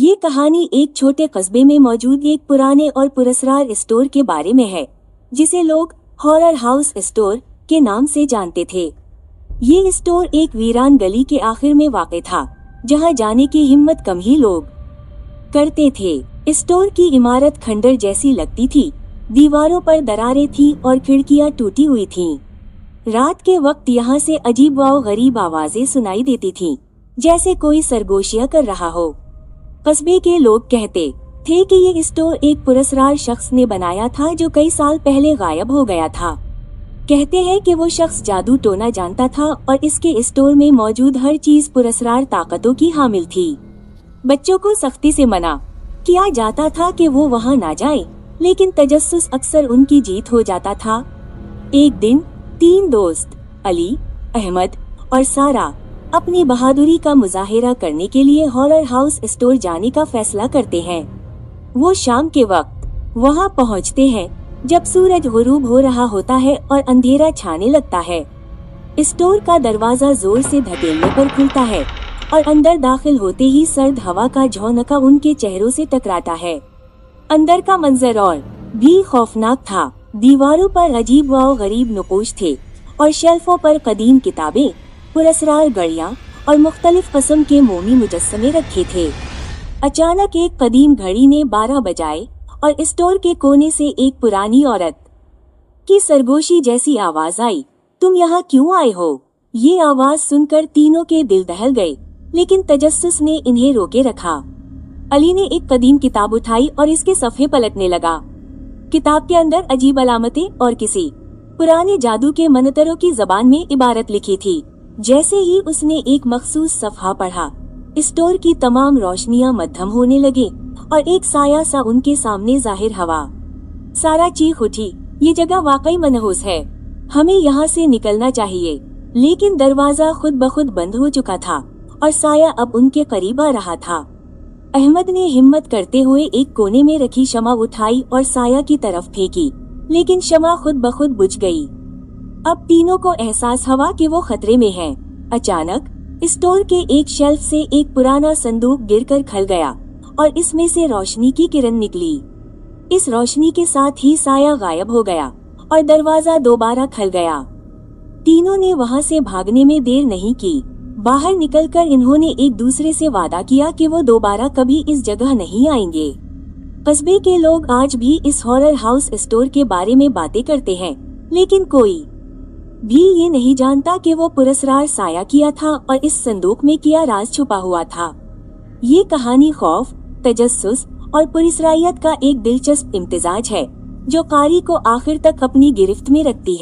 ये कहानी एक छोटे कस्बे में मौजूद एक पुराने और पुरस्कार स्टोर के बारे में है, जिसे लोग हॉरर हाउस स्टोर के नाम से जानते थे। ये स्टोर एक वीरान गली के आखिर में वाक़ था, जहां जाने की हिम्मत कम ही लोग करते थे। स्टोर की इमारत खंडर जैसी लगती थी, दीवारों पर दरारें थी और खिड़कियां टूटी हुई थीं। रात के वक्त यहाँ से अजीब व गरीब आवाजें सुनाई देती थीं, जैसे कोई सरगोशियां कर रहा हो। कस्बे के लोग कहते थे कि ये स्टोर एक पुरस्कार शख्स ने बनाया था, जो कई साल पहले गायब हो गया था। कहते हैं कि वो शख्स जादू टोना जानता था और इसके स्टोर में मौजूद हर चीज पुरस्कार ताकतों की हामिल थी। बच्चों को सख्ती से मना किया जाता था कि वो वहाँ ना जाए, लेकिन तजस्सुस अक्सर उनकी जीत हो जाता था। एक दिन 3 दोस्त अली, अहमद और सारा अपनी बहादुरी का मुजाहिरा करने के लिए हॉरर हाउस स्टोर जाने का फैसला करते हैं। वो शाम के वक्त वहां पहुंचते हैं, जब सूरज गुरूब हो रहा होता है और अंधेरा छाने लगता है। स्टोर का दरवाजा जोर से धकेलने पर खुलता है और अंदर दाखिल होते ही सर्द हवा का झोंका उनके चेहरों से टकराता है। अंदर का मंजर और भी खौफनाक था। दीवारों पर अजीब व गरीब नक़ूश थे और शेल्फों पर कदीम किताबें, पुरस्कार घड़ियां और मुख्तलिफ किस्म के मोमी मुजस्समे रखे थे। अचानक एक कदीम घड़ी ने 12 बजाए और स्टोर के कोने से एक पुरानी औरत की सरगोशी जैसी आवाज आई, तुम यहाँ क्यों आए हो? ये आवाज सुनकर तीनों के दिल दहल गए, लेकिन तजस्सुस ने इन्हें रोके रखा। अली ने एक कदीम किताब उठाई और इसके सफ़े पलटने लगा। किताब के अंदर अजीब अलामतें और किसी पुराने जादू के मंतरों की ज़बान में इबारत लिखी थी। जैसे ही उसने एक मखसूस सफ़हा पढ़ा, स्टोर की तमाम रोशनियां मद्धम होने लगे और एक साया सा उनके सामने जाहिर हुआ। सारा चीख उठी, ये जगह वाकई मनहूस है, हमें यहाँ से निकलना चाहिए। लेकिन दरवाजा खुद ब खुद बंद हो चुका था और साया अब उनके करीब आ रहा था। अहमद ने हिम्मत करते हुए एक कोने में रखी शमा उठाई और साया की तरफ फेंकी, लेकिन शमा खुद ब खुद बुझ गई। अब तीनों को एहसास हुआ कि वो खतरे में हैं। अचानक स्टोर के एक शेल्फ से एक पुराना संदूक गिरकर खल गया और इसमें से रोशनी की किरण निकली। इस रोशनी के साथ ही साया गायब हो गया और दरवाजा दोबारा खल गया। तीनों ने वहां से भागने में देर नहीं की। बाहर निकलकर इन्होंने एक दूसरे से वादा किया कि वो दोबारा कभी इस जगह नहीं आएंगे। कस्बे के लोग आज भी इस हॉरर हाउस स्टोर के बारे में बातें करते हैं, लेकिन कोई भी ये नहीं जानता कि वो पुरस्कार साया किया था और इस संदूक में क्या राज छुपा हुआ था। ये कहानी खौफ, तजस्सुस और पुरस्कारियत का एक दिलचस्प इम्तिजाज है, जो कारी को आखिर तक अपनी गिरफ्त में रखती है।